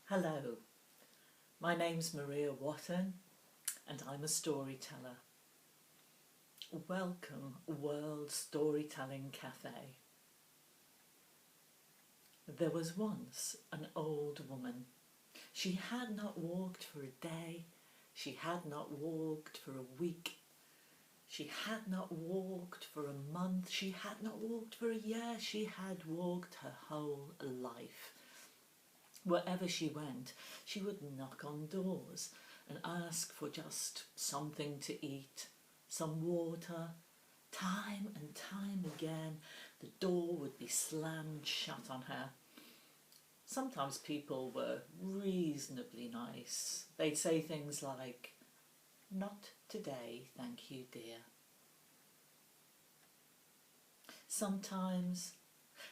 Hello, my name's Maria Whatton and I'm a storyteller. Welcome, World Storytelling Cafe. There was once an old woman. She had not walked for a day, she had not walked for a week, she had not walked for a month, she had not walked for a year, she had walked her whole life. Wherever she went, she would knock on doors and ask for just something to eat, some water. Time and time again, the door would be slammed shut on her. Sometimes people were reasonably nice. They'd say things like, "Not today, thank you, dear." Sometimes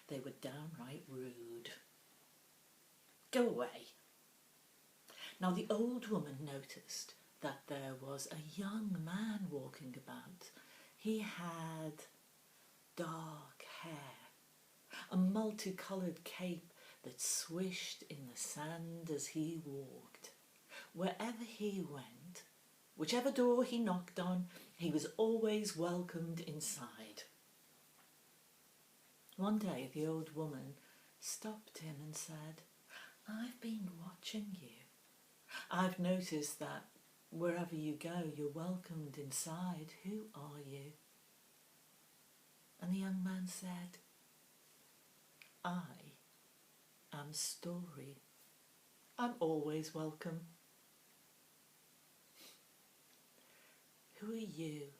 they were downright rude. "Go away." Now the old woman noticed that there was a young man walking about. He had dark hair, a multicoloured cape that swished in the sand as he walked. Wherever he went, whichever door he knocked on, he was always welcomed inside. One day the old woman stopped him and said, "I've been watching you. I've noticed that wherever you go, you're welcomed inside. Who are you?" And the young man said, "I am Story. I'm always welcome." "Who are you?"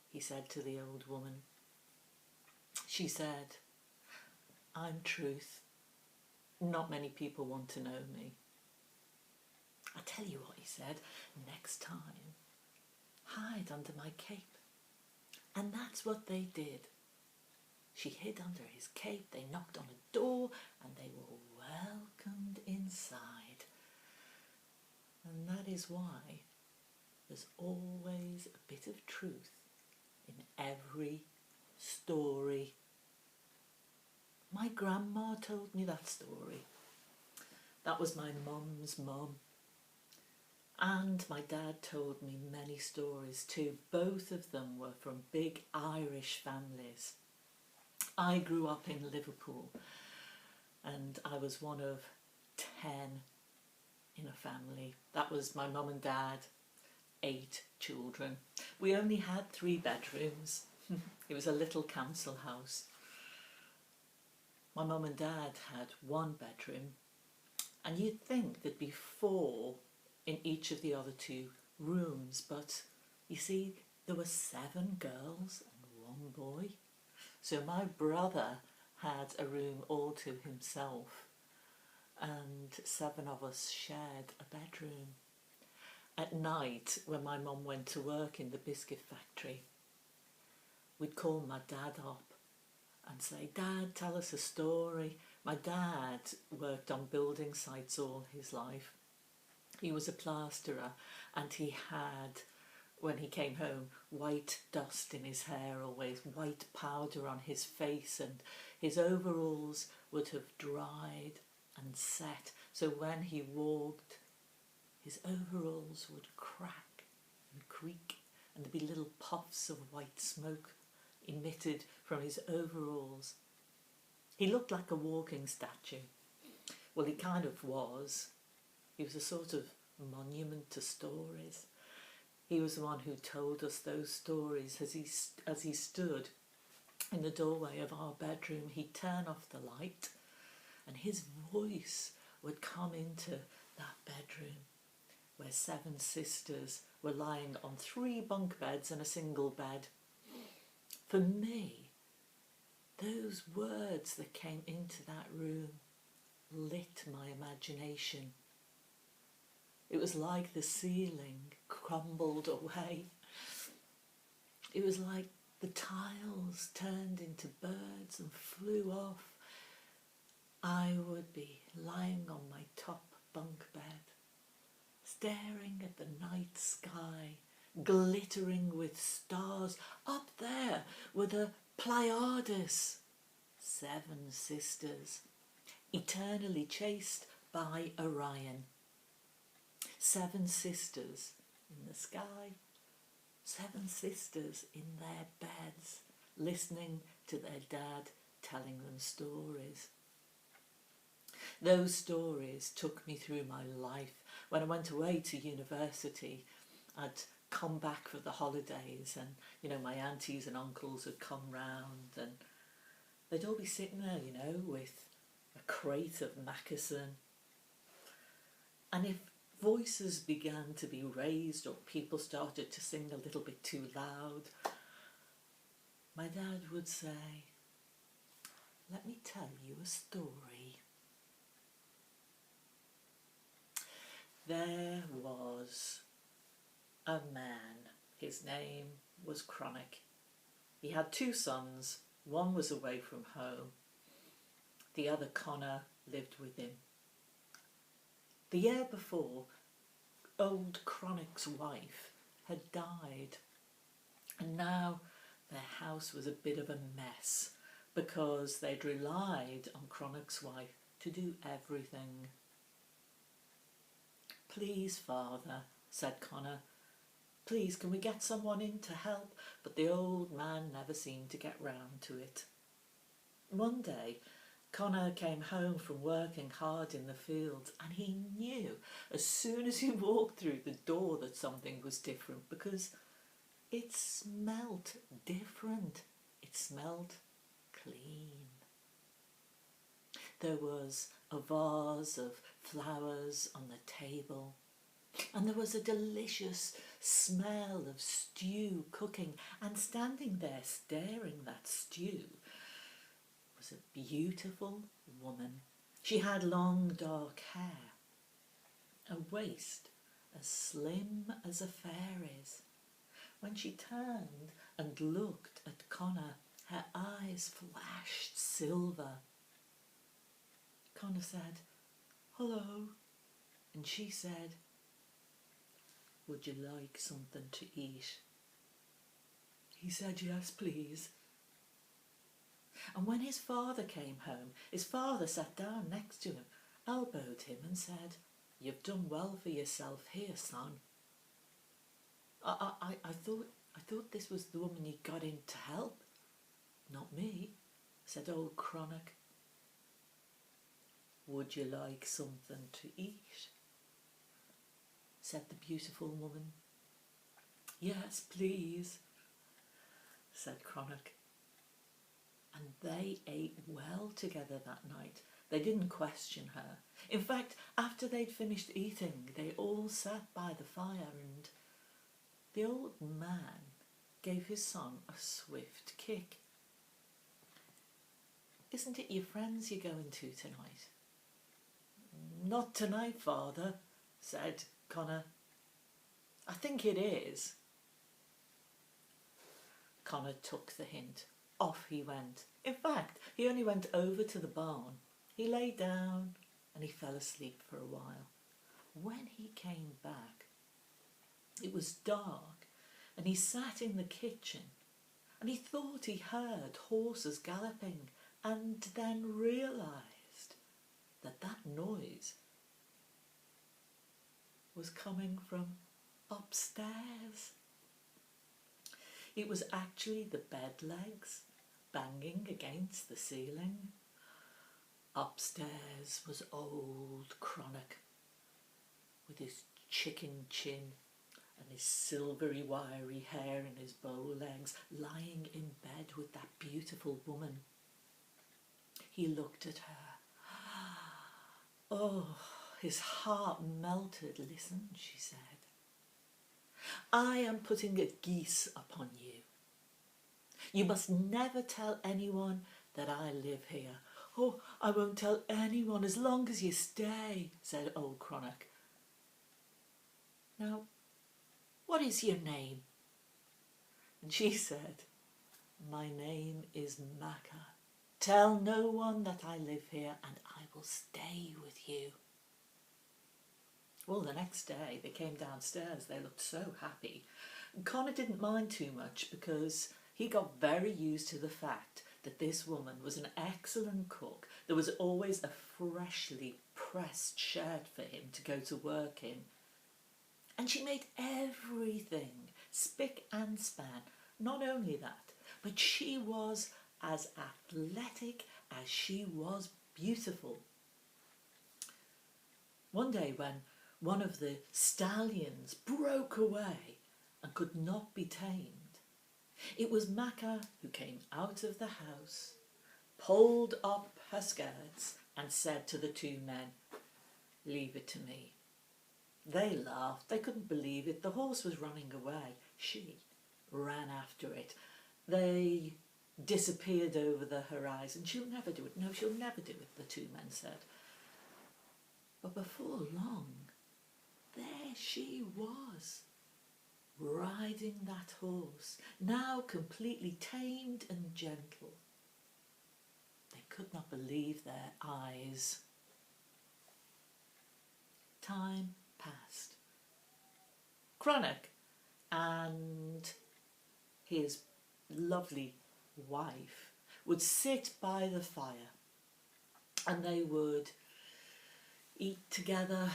he said to the old woman. She said, "I'm Truth. Not many people want to know me." "I tell you what," he said, "next time, hide under my cape." And that's what they did. She hid under his cape, they knocked on a door, and they were welcomed inside. And that is why there's always a bit of truth in every story. My grandma told me that story. That was my mum's mum. And my dad told me many stories too. Both of them were from big Irish families. I grew up in Liverpool and I was one of 10 in a family. That was my mum and dad, 8 children. We only had 3 bedrooms. It was a little council house. My mum and dad had 1 bedroom, and you'd think there'd be 4 in each of the other 2 rooms, but you see, there were 7 girls and 1 boy. So my brother had a room all to himself, and 7 of us shared a bedroom. At night, when my mum went to work in the biscuit factory, we'd call my dad up and say, "Dad, tell us a story." My dad worked on building sites all his life. He was a plasterer, and he had, when he came home, white dust in his hair, always white powder on his face, and his overalls would have dried and set, so when he walked, his overalls would crack and creak, and there'd be little puffs of white smoke emitted from his overalls. He looked like a walking statue. Well, he kind of was. He was a sort of monument to stories. He was the one who told us those stories as he stood in the doorway of our bedroom. He'd turn off the light and his voice would come into that bedroom where 7 sisters were lying on 3 bunk beds and a single bed. For me, those words that came into that room lit my imagination. It was like the ceiling crumbled away. It was like the tiles turned into birds and flew off. I would be lying on my top bunk bed, staring at the night sky, glittering with stars. Up there were the Pleiades, 7 sisters, eternally chaste by Orion. 7 sisters in the sky, 7 sisters in their beds, listening to their dad telling them stories. Those stories took me through my life. When I went away to university, I'd come back for the holidays and, my aunties and uncles had come round and they'd all be sitting there, with a crate of Mackerson. And if voices began to be raised or people started to sing a little bit too loud, my dad would say, "Let me tell you a story." There was a man. His name was Chronic. He had 2 sons. One was away from home. The other, Connor, lived with him. The year before, old Chronic's wife had died, and now their house was a bit of a mess because they'd relied on Chronic's wife to do everything. "Please, Father," said Connor, "please, can we get someone in to help?" But the old man never seemed to get round to it. One day, Connor came home from working hard in the fields, and he knew as soon as he walked through the door that something was different because it smelt different. It smelt clean. There was a vase of flowers on the table, and there was a delicious smell of stew cooking, and standing there staring that stew was a beautiful woman. She had long dark hair, a waist as slim as a fairy's. When she turned and looked at Connor, her eyes flashed silver. Connor said, "Hello," and she said, "Would you like something to eat?" He said, "Yes, please." And when his father came home, his father sat down next to him, elbowed him and said, "You've done well for yourself here, son." I thought this was the woman you got in to help." "Not me," said old Chronic. "Would you like something to eat?" said the beautiful woman. "Yes, please," said Chronic. And they ate well together that night. They didn't question her. In fact, after they'd finished eating, they all sat by the fire and the old man gave his son a swift kick. "Isn't it your friends you're going to tonight?" "Not tonight, Father," said Connor. "I think it is." Connor took the hint. Off he went. In fact, he only went over to the barn. He lay down and he fell asleep for a while. When he came back, it was dark and he sat in the kitchen and he thought he heard horses galloping and then realised that that noise was coming from upstairs. It was actually the bed legs banging against the ceiling. Upstairs was old Chronic with his chicken chin and his silvery wiry hair and his bow legs, lying in bed with that beautiful woman. He looked at her. Oh, his heart melted. "Listen," she said, "I am putting a geese upon you. You must never tell anyone that I live here." "Oh, I won't tell anyone as long as you stay," said old Chronic. "Now, what is your name?" And she said, "My name is Macca. Tell no one that I live here and I will stay with you." Well, the next day they came downstairs. They looked so happy. Connor didn't mind too much because he got very used to the fact that this woman was an excellent cook. There was always a freshly pressed shirt for him to go to work in. And she made everything spick and span. Not only that, but she was as athletic as she was beautiful. One day when one of the stallions broke away and could not be tamed, it was Maca who came out of the house, pulled up her skirts and said to the two men, "Leave it to me." They laughed. They couldn't believe it. The horse was running away. She ran after it. They disappeared over the horizon. "She'll never do it. No, she'll never do it," the two men said. But before long, there she was, riding that horse, now completely tamed and gentle. They could not believe their eyes. Time passed. Cranach and his lovely wife would sit by the fire and they would eat together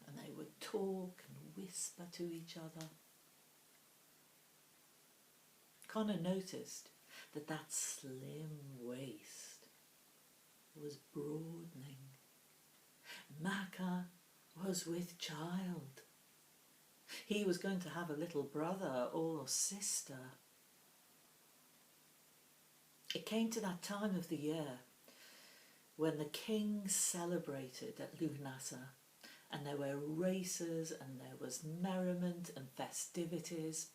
and they would talk and whisper to each other. Connor noticed that that slim waist was broadening. Maca was with child. He was going to have a little brother or sister. It came to that time of the year when the king celebrated at Lughnasadh, and there were races and there was merriment and festivities.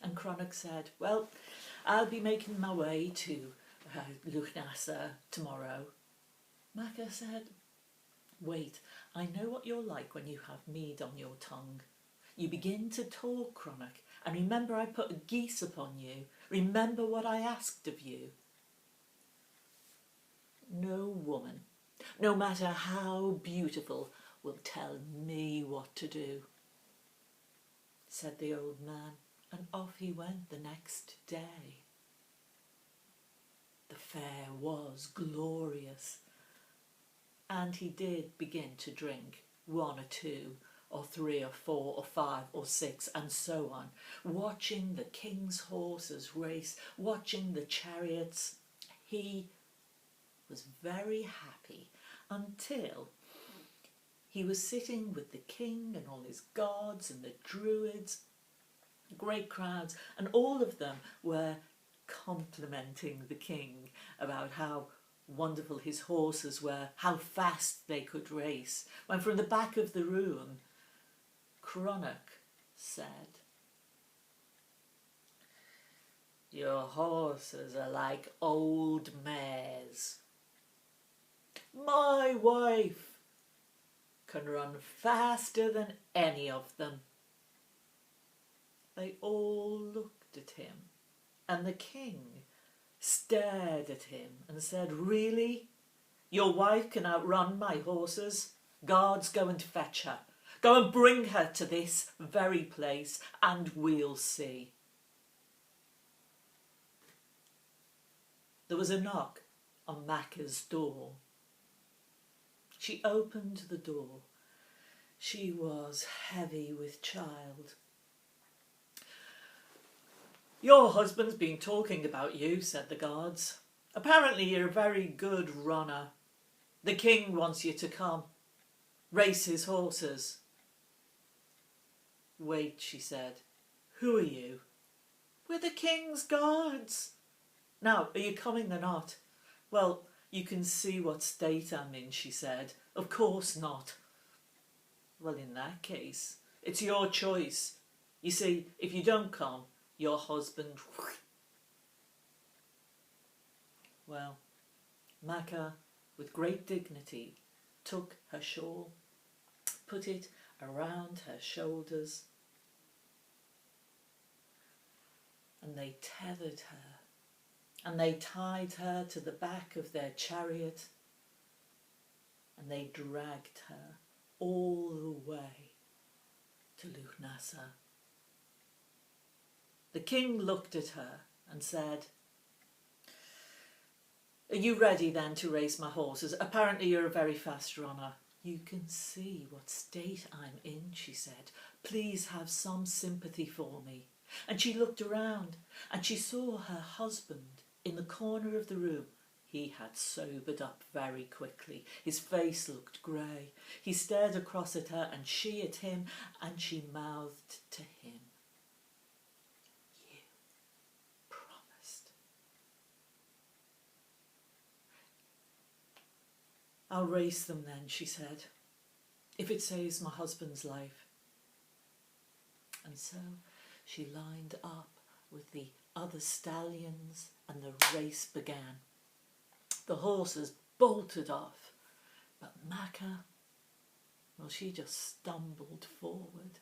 And Cranach said, "Well, I'll be making my way to Lughnasadh tomorrow." Maca said, "Wait, I know what you're like when you have mead on your tongue. You begin to talk, Cranach, and remember I put a geese upon you. Remember what I asked of you." "No woman, no matter how beautiful, will tell me what to do," said the old man, and off he went the next day. The fair was glorious, and he did begin to drink 1 or 2 or 3 or 4 or 5 or 6 and so on, watching the king's horses race, watching the chariots. He was very happy until he was sitting with the king and all his gods and the druids, great crowds, and all of them were complimenting the king about how wonderful his horses were, how fast they could race, when from the back of the room Cranach said, "Your horses are like old mares. My wife can run faster than any of them." They all looked at him, and the king stared at him and said, "Really? Your wife can outrun my horses? Guards, go and fetch her. Go and bring her to this very place, and we'll see." There was a knock on Maca's door. She opened the door. She was heavy with child. "Your husband's been talking about you," said the guards. "Apparently you're a very good runner. The king wants you to come. Race his horses." "Wait," she said. "Who are you?" "We're the king's guards." "Now, are you coming or not?" "Well, you can see what state I'm in," she said. "Of course not." "Well, in that case, it's your choice. You see, if you don't come, your husband..." Well, Maca, with great dignity, took her shawl, put it around her shoulders, and they tethered her, and they tied her to the back of their chariot, and they dragged her all the way to Are you ready then to race my horses? Apparently you're a very fast runner. You can see what state I'm in, she said. Please have some sympathy for me. And she looked around and she saw her husband in the corner of the room. He had sobered up very quickly. His face looked grey. He stared across at her and she at him, and she mouthed to him, "You promised." "I'll race them then," she said, "if it saves my husband's life." And so she lined up with the other stallions and the race began. The horses bolted off, but Macca, well, she just stumbled forward.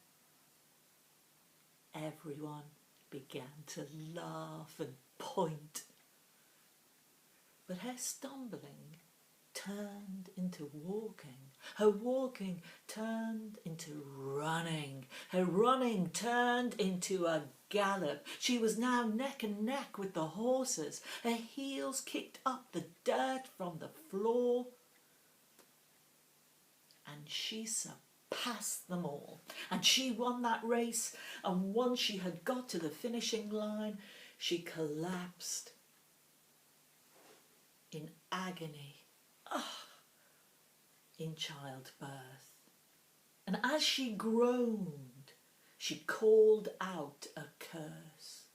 Everyone began to laugh and point. But her stumbling turned into walking. Her walking turned into running. Her running turned into a gallop. She was now neck and neck with the horses. Her heels kicked up the dirt from the floor, and she surpassed them all. And she won that race, and once she had got to the finishing line, she collapsed in agony, in childbirth. And as she groaned, she called out a curse.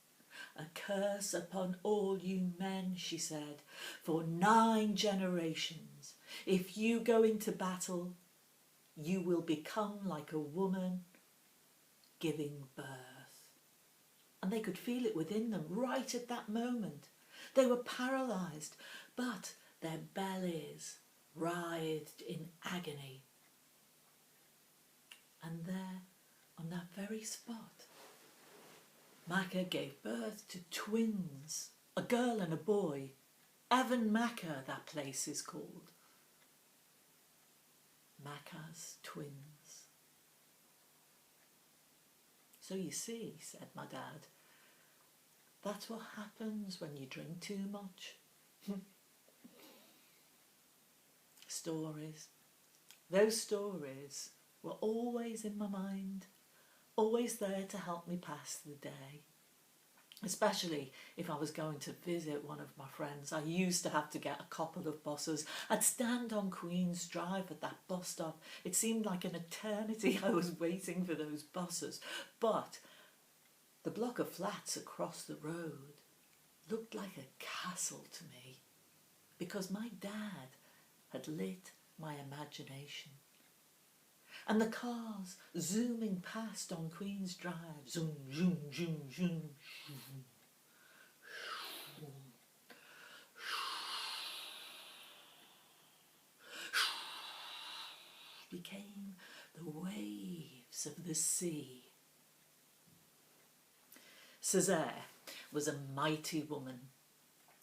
"A curse upon all you men," she said, "for 9 generations. If you go into battle, you will become like a woman giving birth." And they could feel it within them right at that moment. They were paralysed, but their bellies writhed in agony. And there, on that very spot, Macca gave birth to twins, a girl and a boy. Evan Macca, that place is called. Macca's twins. "So you see," said my dad, "that's what happens when you drink too much." Stories. Those stories were always in my mind, always there to help me pass the day. Especially if I was going to visit one of my friends. I used to have to get a couple of buses. I'd stand on Queen's Drive at that bus stop. It seemed like an eternity I was waiting for those buses. But the block of flats across the road looked like a castle to me, because my dad had lit my imagination. And the cars zooming past on Queen's Drive, zoom, zoom, zoom, zoom, zoom, became the waves of the sea. Césaire was a mighty woman.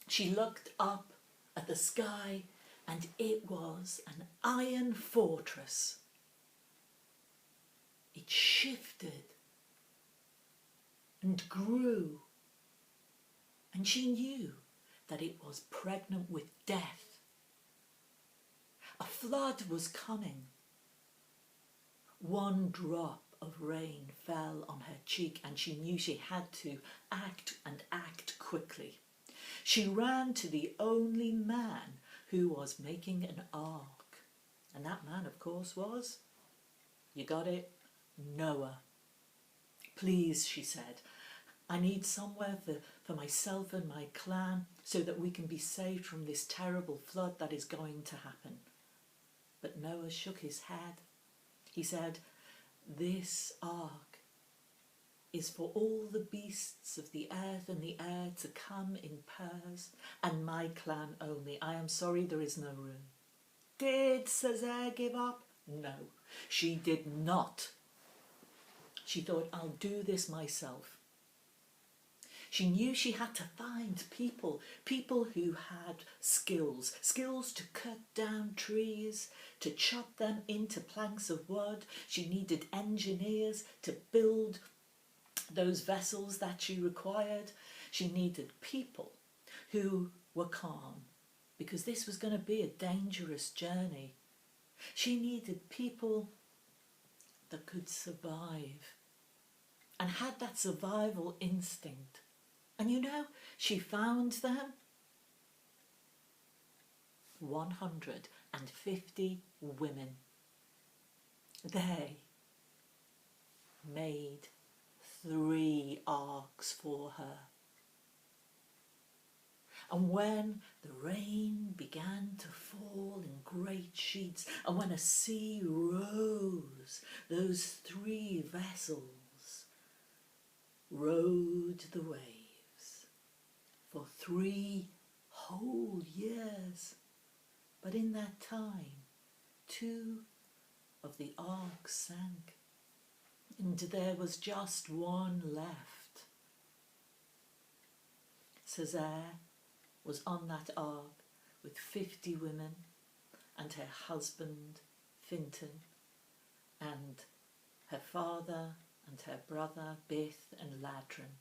She looked up at the sky, and it was an iron fortress. It shifted and grew, and she knew that it was pregnant with death. A flood was coming. One drop of rain fell on her cheek, and she knew she had to act, and act quickly. She ran to the only man who was making an ark, and that man, of course, was, you got it, Noah. "Please," she said, "I need somewhere for myself and my clan so that we can be saved from this terrible flood that is going to happen." But Noah shook his head. He said, "This ark is for all the beasts of the earth and the air to come in pairs, and my clan only. I am sorry, there is no room." Did Césaire give up? No, she did not. She thought, "I'll do this myself." She knew she had to find people who had skills to cut down trees, to chop them into planks of wood. She needed engineers to build those vessels that she required. She needed people who were calm, because this was going to be a dangerous journey. She needed people that could survive and had that survival instinct. And you know, she found them. 150 women. They made 3 arks for her. And when the rain began to fall in great sheets, and when a sea rose, those 3 vessels rode the waves for 3 whole years. But in that time, 2 of the arks sank, and there was just 1 left. Césaire was on that ark with 50 women and her husband Fintan and her father and her brother Bith and Ladron.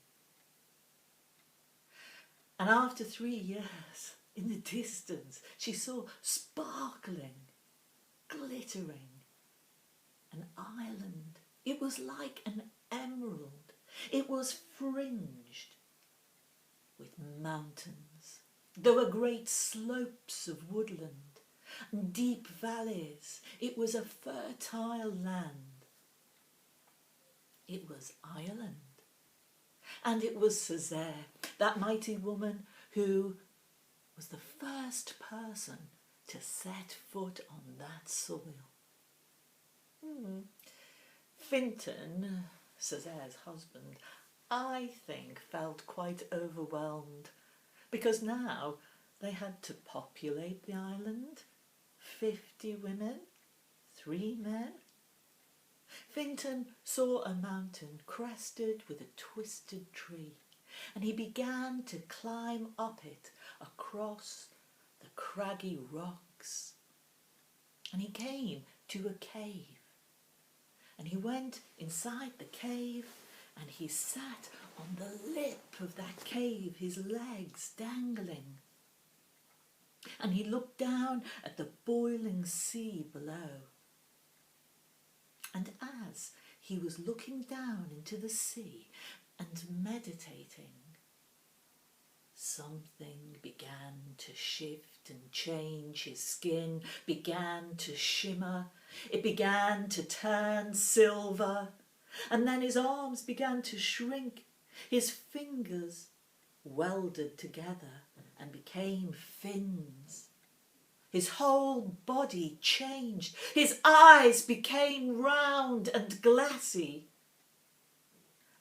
And after 3 years, in the distance, she saw sparkling, glittering, an island. It was like an emerald. It was fringed with mountains. There were great slopes of woodland and deep valleys. It was a fertile land. It was Ireland. And it was Césaire, that mighty woman who was the first person to set foot on that soil. Fintan, Césaire's husband, I think felt quite overwhelmed, because now they had to populate the island. 50 women, 3 men. Fintan saw a mountain crested with a twisted tree, and he began to climb up it across the craggy rocks. And he came to a cave, and he went inside the cave, and he sat on the lip of that cave, his legs dangling. And he looked down at the boiling sea below. And as he was looking down into the sea and meditating, something began to shift and change. His skin began to shimmer. It began to turn silver. And then his arms began to shrink. His fingers welded together and became fins. His whole body changed. His eyes became round and glassy.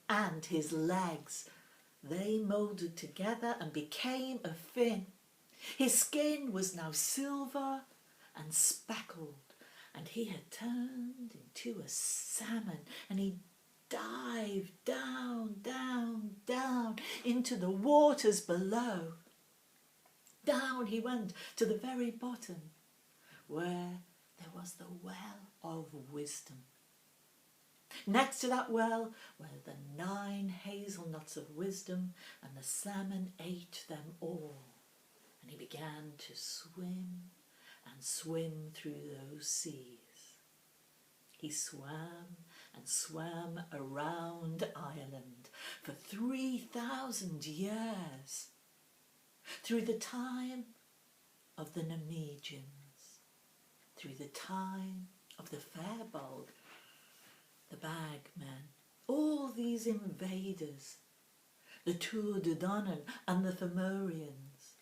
And his legs, they moulded together and became a fin. His skin was now silver and speckled, and he had turned into a salmon, and he dived down, down, down into the waters below. Down he went to the very bottom, where there was the well of wisdom. Next to that well were the 9 hazelnuts of wisdom, and the salmon ate them all. And he began to swim and swim through those seas. He swam and swam around Ireland for 3,000 years, through the time of the Nemesians, through the time of the Fairbald, the Bagmen, all these invaders, the Tuatha Dé Danann and the Fomorians,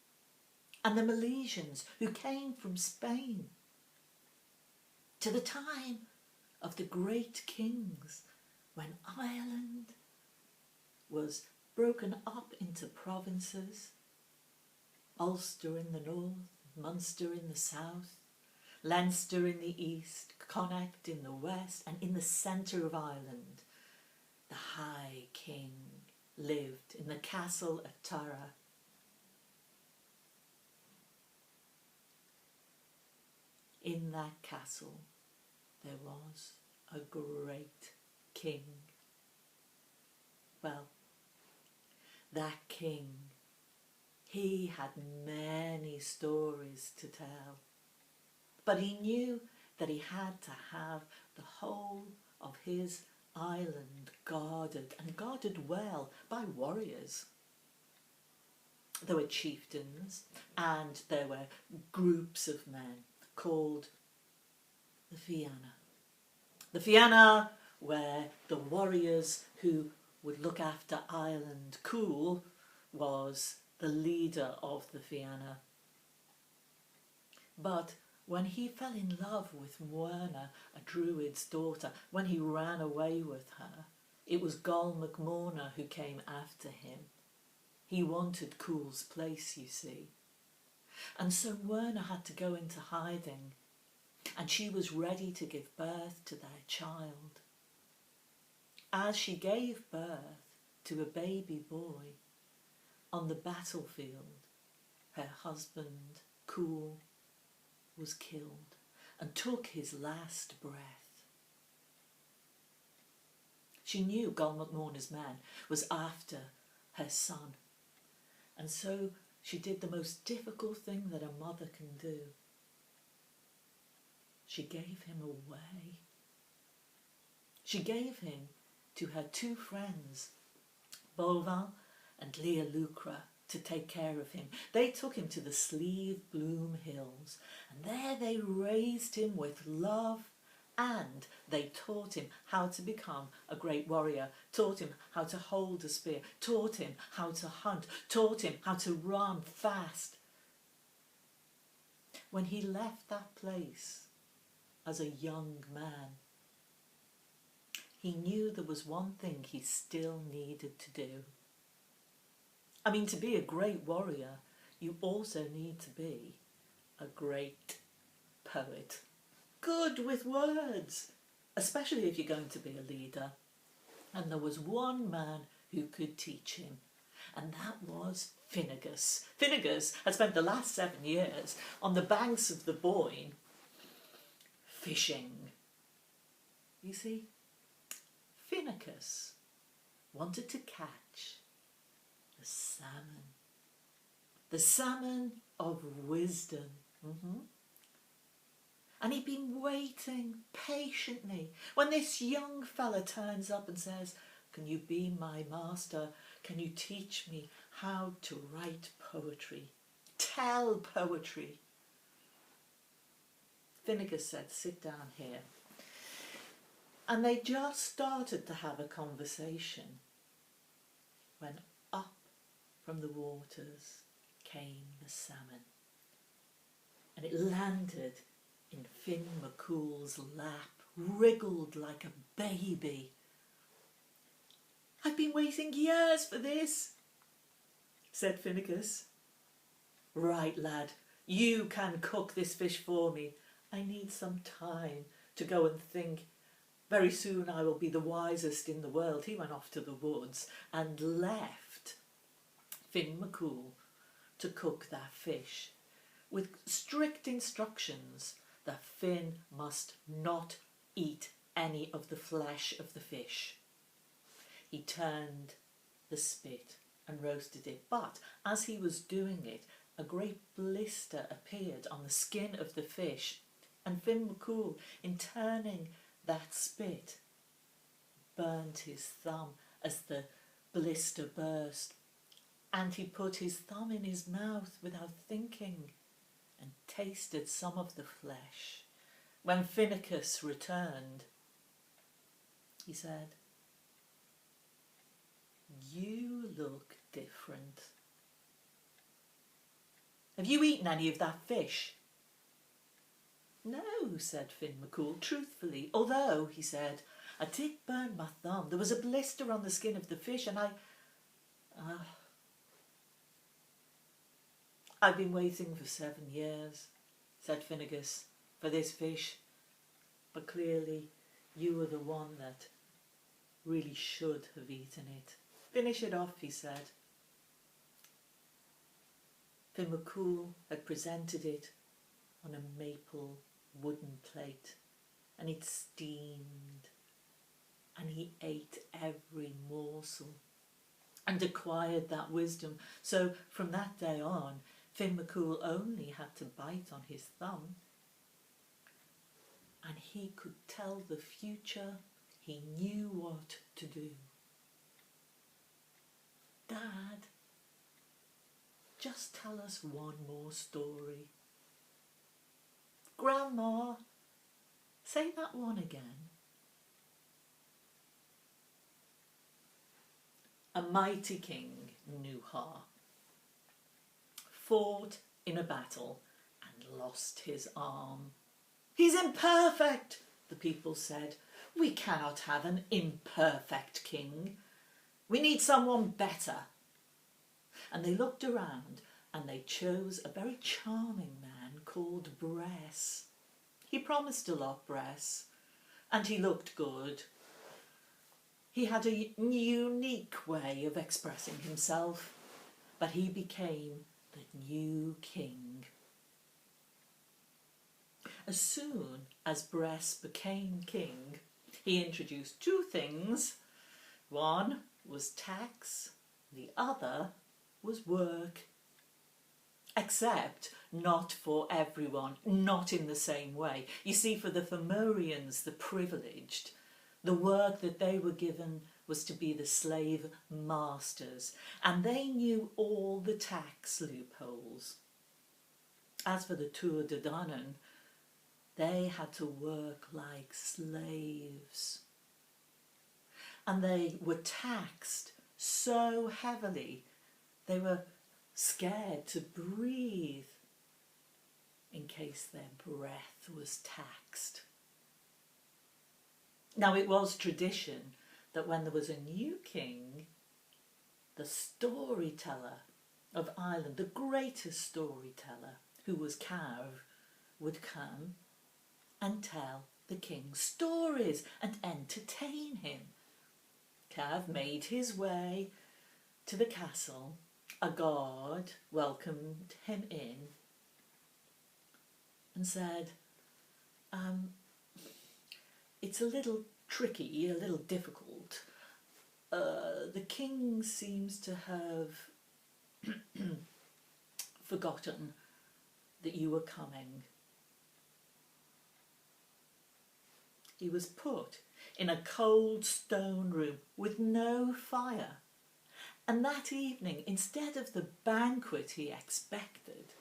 and the Milesians who came from Spain, to the time of the great kings, when Ireland was broken up into provinces, Ulster in the north, Munster in the south, Leinster in the east, Connacht in the west, and in the centre of Ireland, the High King lived in the castle at Tara. In that castle there was a great king. Well, that king He had many stories to tell, but he knew that he had to have the whole of his island guarded, and guarded well by warriors. There were chieftains and there were groups of men called the Fianna. The Fianna were the warriors who would look after Island Cool, was the leader of the Fianna. But when he fell in love with Mwerna, a druid's daughter, when he ran away with her, it was Gol MacMorna who came after him. He wanted Cool's place, you see. And so Mwerna had to go into hiding, and she was ready to give birth to their child. As she gave birth to a baby boy, on the battlefield, her husband, Cool, was killed and took his last breath. She knew Gol MacMorna's man was after her son, and so she did the most difficult thing that a mother can do. She gave him away. She gave him to her two friends, Bolvan and Leah Lucra, to take care of him. They took him to the Sleeve Bloom Hills, and there they raised him with love, and they taught him how to become a great warrior, taught him how to hold a spear, taught him how to hunt, taught him how to run fast. When he left that place as a young man, he knew there was one thing he still needed to do. I mean, to be a great warrior, you also need to be a great poet. Good with words, especially if you're going to be a leader. And there was one man who could teach him, and that was Finnegas. Finnegas had spent the last 7 years on the banks of the Boyne fishing. You see, Finnegas wanted to catch the salmon of wisdom. And he'd been waiting patiently when this young fella turns up and says, "Can you be my master? Can you teach me how to write poetry? Tell poetry." Finnegas said, "Sit down here." And they just started to have a conversation when up from the waters came the salmon, and it landed in Finn McCool's lap, wriggled like a baby. "I've been waiting years for this," said Finnegas. "Right, lad, you can cook this fish for me. I need some time to go and think. Very soon I will be the wisest in the world." He went off to the woods and left Finn McCool to cook that fish, with strict instructions that Finn must not eat any of the flesh of the fish. He turned the spit and roasted it, but as he was doing it, a great blister appeared on the skin of the fish, and Finn McCool, in turning that spit, burnt his thumb as the blister burst, and he put his thumb in his mouth without thinking and tasted some of the flesh. When Finnegas returned, he said, "You look different. Have you eaten any of that fish?" "No," said Finn McCool, truthfully, "although," he said, "I did burn my thumb. There was a blister on the skin of the fish, and I've been waiting for 7 years, said Finnegas, "for this fish, but clearly you were the one that really should have eaten it. Finish it off," he said. Finn McCool had presented it on a maple wooden plate, and it steamed, and he ate every morsel. and acquired that wisdom. So from that day on, Finn McCool only had to bite on his thumb, and he could tell the future. He knew what to do. Dad, just tell us one more story. Grandma, say that one again. A mighty king, Nuha, fought in a battle and lost his arm. He's imperfect, the people said. We cannot have an imperfect king. We need someone better. And they looked around and they chose a very charming man called Bress. He promised a lot, Bress, and he looked good. He had a unique way of expressing himself, but he became the new king. As soon as Bress became king, he introduced two things. One was tax, the other was work. Except not for everyone, not in the same way. You see, for the Fomorians, the privileged, the work that they were given was to be the slave masters, and they knew all the tax loopholes. As for the Tuatha De Danann, they had to work like slaves. And they were taxed so heavily, they were scared to breathe in case their breath was taxed. Now, it was tradition that when there was a new king, the storyteller of Ireland, the greatest storyteller, who was Cav, would come and tell the king stories and entertain him. Cav made his way to the castle. A guard welcomed him in and said, it's a little tricky, a little difficult. The king seems to have forgotten that you were coming. He was put in a cold stone room with no fire. And that evening, instead of the banquet he expected,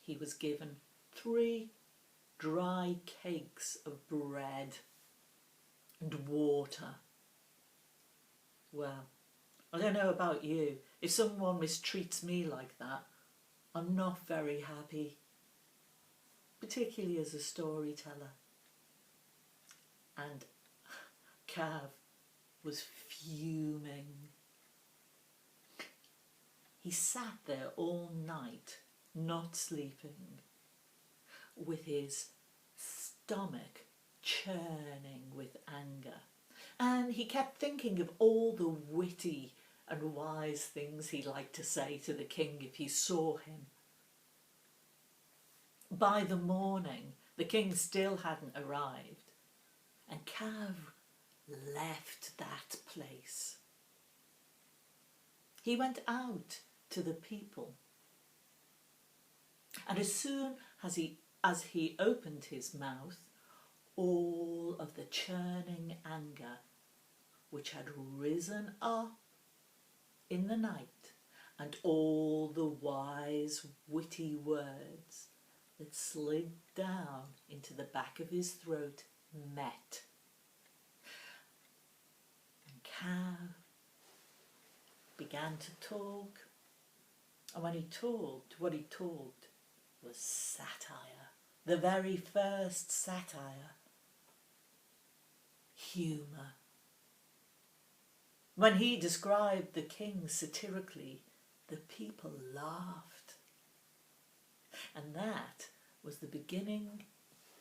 he was given 3 dry cakes of bread and water. Well, I don't know about you. If someone mistreats me like that, I'm not very happy, particularly as a storyteller. And Cav was fuming. He sat there all night, not sleeping, with his stomach churning with anger. And he kept thinking of all the witty and wise things he'd like to say to the king if he saw him. By the morning, the king still hadn't arrived, and Cav left that place. He went out to the people, and as soon as he opened his mouth, all of the churning anger which had risen up in the night, and all the wise, witty words that slid down into the back of his throat met. And Cav began to talk, and when he talked, what he talked was satire, the very first satire, humour. When he described the king satirically, the people laughed. And that was the beginning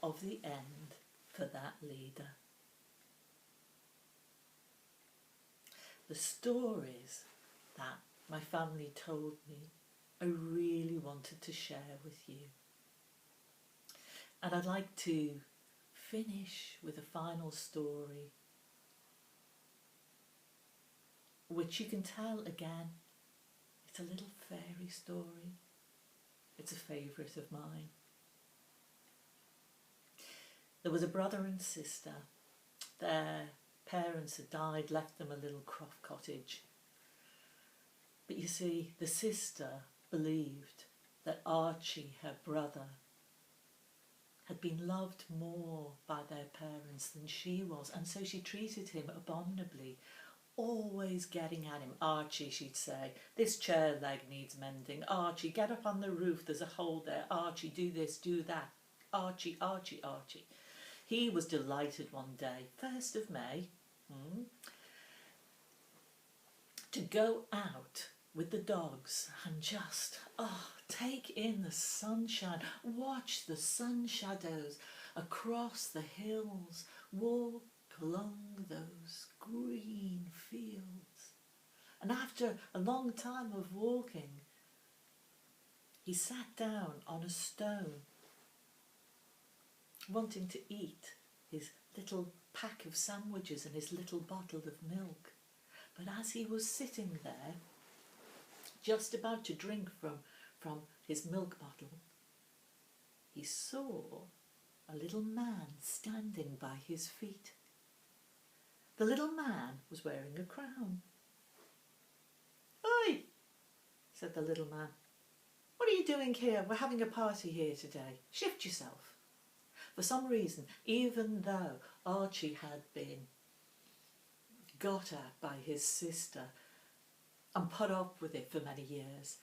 of the end for that leader. The stories that my family told me, I really wanted to share with you. And I'd like to finish with a final story. which you can tell again. It's a little fairy story. It's a favourite of mine. There was a brother and sister. Their parents had died, left them a little croft cottage. But you see, the sister believed that Archie, her brother, had been loved more by their parents than she was, and so she treated him abominably, always getting at him. Archie, she'd say, this chair leg needs mending. Archie, get up on the roof, there's a hole there. Archie, do this, do that. Archie, Archie, Archie. He was delighted one day, 1st of May, to go out with the dogs and just take in the sunshine, watch the sun shadows across the hills, walk along those green fields. And after a long time of walking, he sat down on a stone, wanting to eat his little pack of sandwiches and his little bottle of milk. But as he was sitting there, just about to drink from his milk bottle, he saw a little man standing by his feet. The little man was wearing a crown. "Oi," said the little man. "What are you doing here? We're having a party here today. Shift yourself." For some reason, even though Archie had been got at by his sister and put up with it for many years,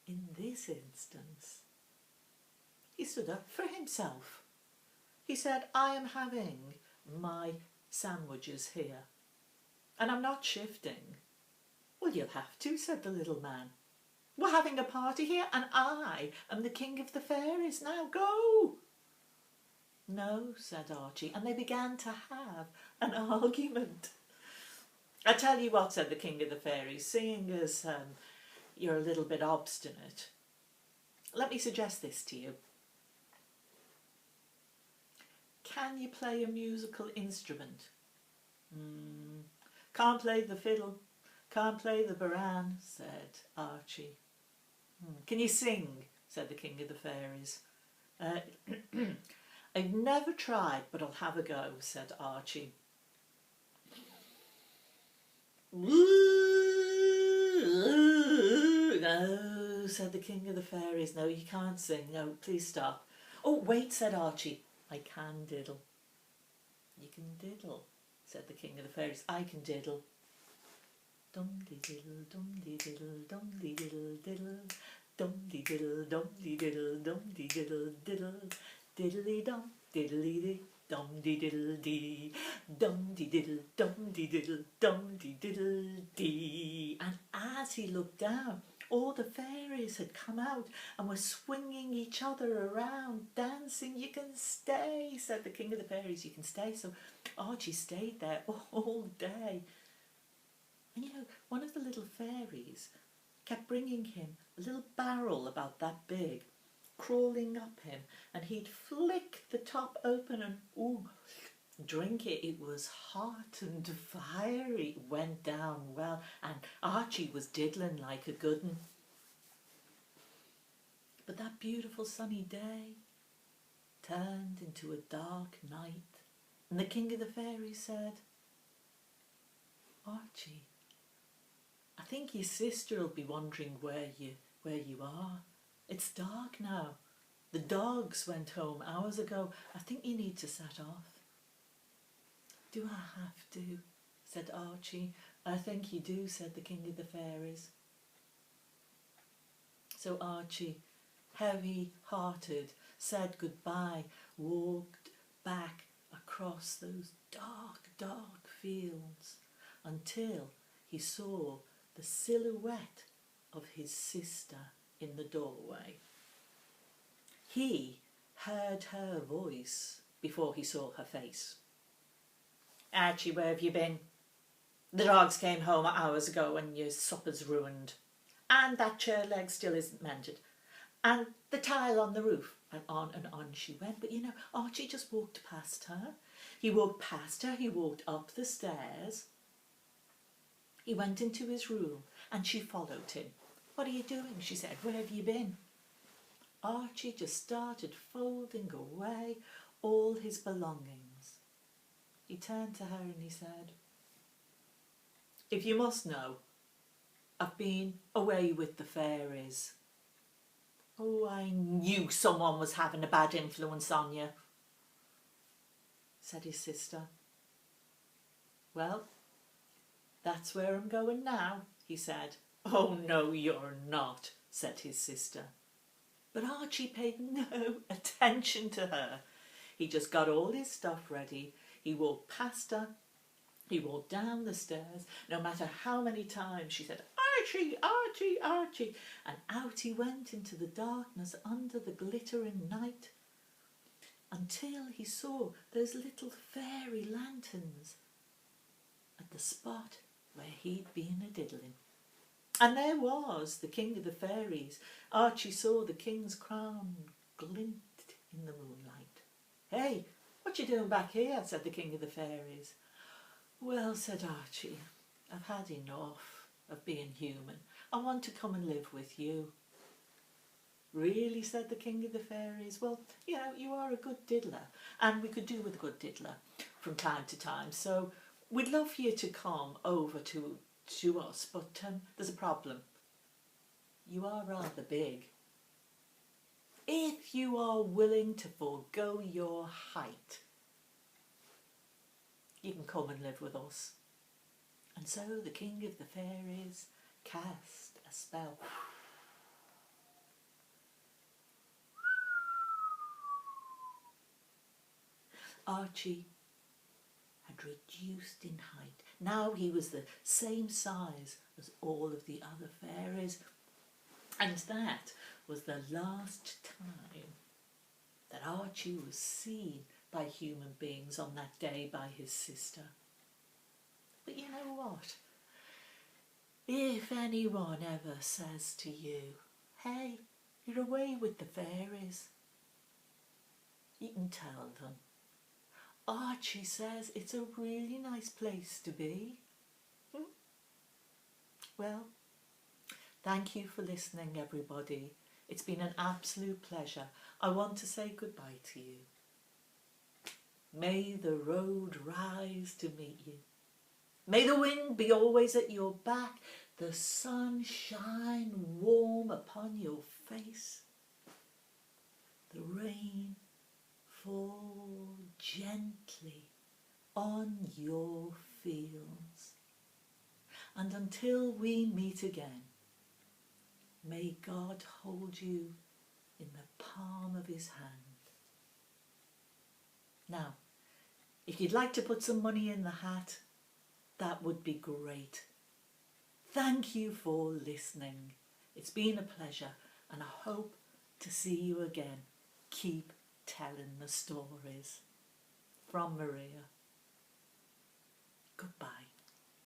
in this instance, he stood up for himself. He said, "I am having my sandwiches here, and I'm not shifting." "Well, you'll have to," said the little man. "We're having a party here, and I am the king of the fairies. Now go." "No," said Archie, and they began to have an argument. "I tell you what," said the king of the fairies, "seeing as you're a little bit obstinate, let me suggest this to you. Can you play a musical instrument?" "Can't play the fiddle, can't play the baran," said Archie. "Can you sing?" said the king of the fairies. "I've never tried, but I'll have a go," said Archie. "No," said the king of the fairies. "No, you can't sing. No, please stop." "Oh, wait," said Archie. "I can diddle." "You can diddle," said the king of the fairies. "I can diddle." Dum-de-diddle, dum-de-diddle, dum-de-diddle, diddle. Dum-de-diddle, dum-de-diddle, dum-de-diddle, diddle. Diddly-dum, diddly-dee, dum-de-diddle-dee. Dum-de-diddle, dum-de-diddle, dum-de-diddle-dee. And as he looked down, all the fairies had come out and were swinging each other around, dancing. "You can stay," said the king of the fairies. "You can stay." So Archie stayed there all day. And you know, one of the little fairies kept bringing him a little barrel about that big, crawling up him, and he'd flick the top open and drink it. It was hot and fiery. It went down well, and Archie was diddling like a good un. But that beautiful sunny day turned into a dark night, and the king of the fairies said, "Archie, I think your sister'll be wondering where you are. It's dark now. The dogs went home hours ago. I think you need to set off." "Do I have to?" said Archie. "I think you do," said the king of the fairies. So Archie, heavy-hearted, said goodbye, walked back across those dark, dark fields until he saw the silhouette of his sister in the doorway. He heard her voice before he saw her face. "Archie, where have you been? The dogs came home hours ago and your supper's ruined. And that chair leg still isn't mended. And the tile on the roof." And on she went. But you know, Archie just walked past her. He walked past her, he walked up the stairs. He went into his room and she followed him. "What are you doing?" she said. "Where have you been?" Archie just started folding away all his belongings. He turned to her and he said, "If you must know, I've been away with the fairies." "Oh, I knew someone was having a bad influence on you," said his sister. "Well, that's where I'm going now," he said. "Oh, no, you're not," said his sister. But Archie paid no attention to her. He just got all his stuff ready. He walked past her. He walked down the stairs. No matter how many times she said, "Archie, Archie, Archie," and out he went into the darkness under the glittering night, until he saw those little fairy lanterns at the spot where he'd been a-diddling. And there was the king of the fairies. Archie saw the king's crown glint in the moonlight. "Hey, what you doing back here?" said the king of the fairies. "Well," said Archie, "I've had enough of being human. I want to come and live with you." "Really?" said the king of the fairies. "Well, you are a good diddler, and we could do with a good diddler from time to time, so we'd love for you to come over to us, but there's a problem. You are rather big. If you are willing to forego your height, you can come and live with us." And so the king of the fairies cast a spell. Archie had reduced in height. Now he was the same size as all of the other fairies. And that was the last time that Archie was seen by human beings on that day by his sister. But you know what? If anyone ever says to you, "Hey, you're away with the fairies," you can tell them, "Archie says it's a really nice place to be." Well, thank you for listening, everybody. It's been an absolute pleasure. I want to say goodbye to you. May the road rise to meet you. May the wind be always at your back, the sun shine warm upon your face, the rain fall gently on your fields. And until we meet again, may God hold you in the palm of his hand. Now, if you'd like to put some money in the hat, that would be great. Thank you for listening. It's been a pleasure, and I hope to see you again. Keep telling the stories. From Maria. Goodbye.